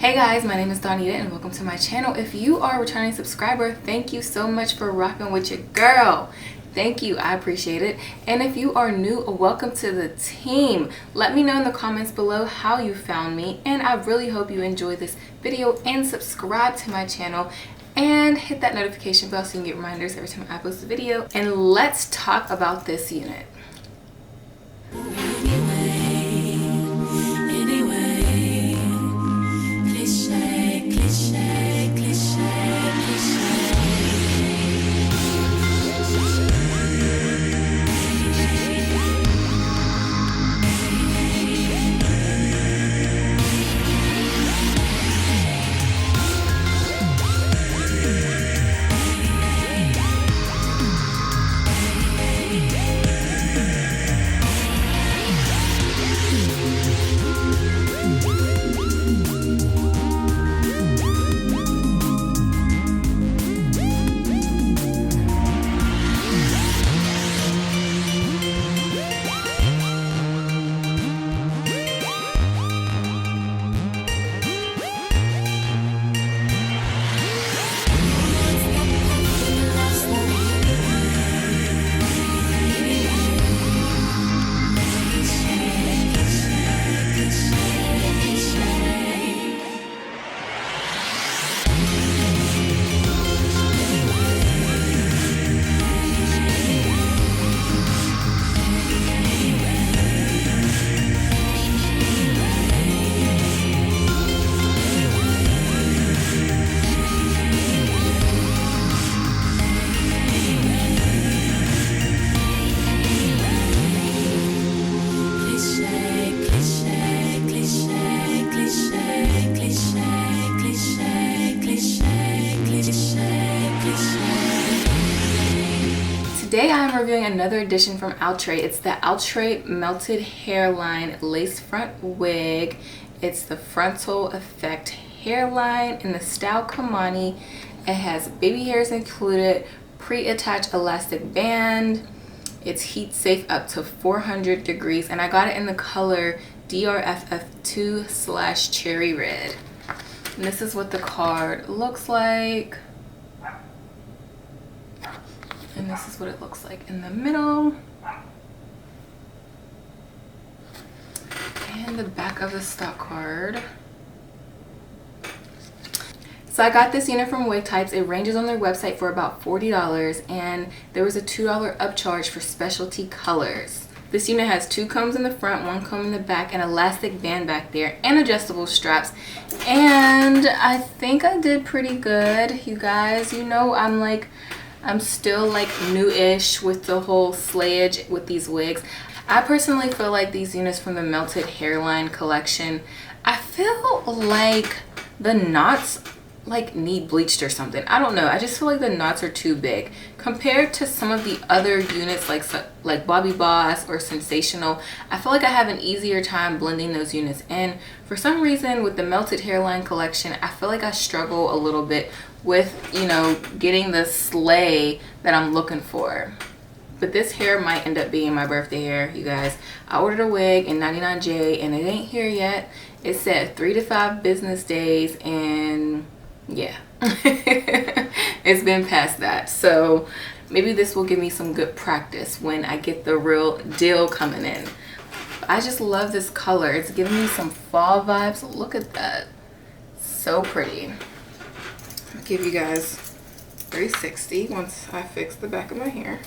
Hey guys, my name is Donita and welcome to my channel. If you are a returning subscriber, thank you so much for rocking with your girl. Thank you, I appreciate it. And if you are new, welcome to the team. Let me know in the comments below how you found me, and I really hope you enjoyed this video and subscribe to my channel and hit that notification bell so you can get reminders every time I post a video. And let's talk about this unit. Today I am reviewing another edition from Outre. It's the Outre Melted Hairline Lace Front Wig. It's the Frontal Effect Hairline in the style Kamani. It has baby hairs included, pre-attached elastic band. It's heat safe up to 400 degrees, and I got it in the color DRFF2 / Cherry Red. And this is what the card looks like. And this is what it looks like in the middle. And the back of the stock card. So I got this unit from Wig Types. It ranges on their website for about $40, and there was a $2 upcharge for specialty colors. This unit has 2 combs in the front, 1 comb in the back, an elastic band back there, and adjustable straps. And I think I did pretty good, you guys. You know, I'm still like new-ish with the whole slayage with these wigs. I personally feel like these units from the Melted Hairline collection, I feel like the knots like need bleached or something. I don't know. I just feel like the knots are too big compared to some of the other units like Bobby Boss or Sensational. I feel like I have an easier time blending those units, and for some reason with the Melted Hairline collection, I feel like I struggle a little bit with, you know, getting the slay that I'm looking for. But this hair might end up being my birthday hair, you guys. I ordered a wig in 99J and it ain't here yet. It said 3 to 5 business days, and yeah, it's been past that. So maybe this will give me some good practice when I get the real deal coming in. I just love this color. It's giving me some fall vibes. Look at that. So pretty. I'll give you guys 360 once I fix the back of my hair.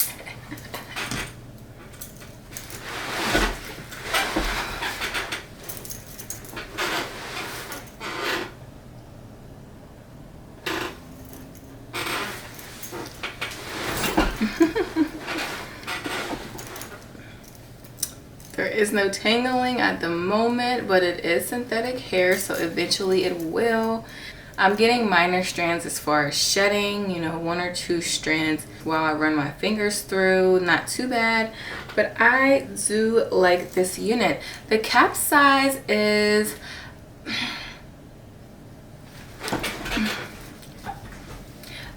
There is no tangling at the moment, but it is synthetic hair, so eventually it will. I'm getting minor strands as far as shedding, you know, 1 or 2 strands while I run my fingers through. Not too bad, but I do like this unit. The cap size is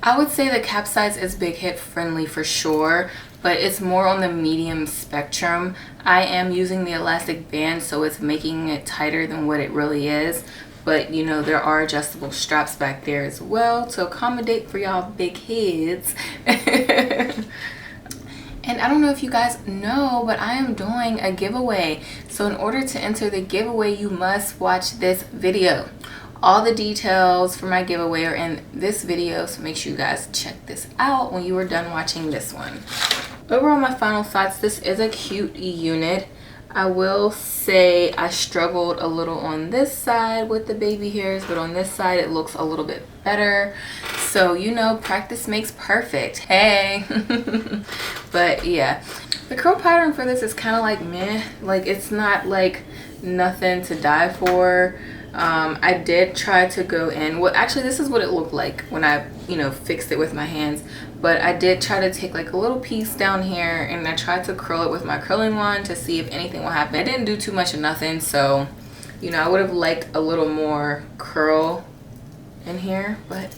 I would say the cap size is big hip friendly for sure, but it's more on the medium spectrum. I am using the elastic band, so it's making it tighter than what it really is. but you know, there are adjustable straps back there as well to accommodate for y'all big heads. And I don't know if you guys know, but I am doing a giveaway. So in order to enter the giveaway, you must watch this video. All the details for my giveaway are in this video, so make sure you guys check this out when you are done watching this one. Overall, my final thoughts, this is a cute unit. I will say I struggled a little on this side with the baby hairs, but on this side it looks a little bit better. So, you know, practice makes perfect. Hey. But yeah, the curl pattern for this is kind of like meh. Like, it's not like nothing to die for. I did try to go in, well, actually this is what it looked like when I, you know, fixed it with my hands, but I did try to take like a little piece down here and I tried to curl it with my curling wand to see if anything will happen. I didn't do too much of nothing, so, you know, I would have liked a little more curl in here, but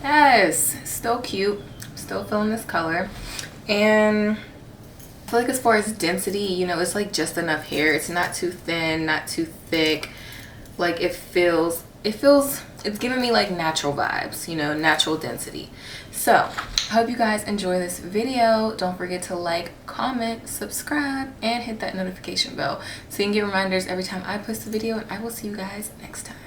yes, still cute. Still feeling this color. And I feel like as far as density, you know, it's like just enough hair. It's not too thin, not too thick. Like, it's giving me like natural vibes, you know, natural density. So I hope you guys enjoy this video. Don't forget to like, comment, subscribe, and hit that notification bell so you can get reminders every time I post a video, and I will see you guys next time.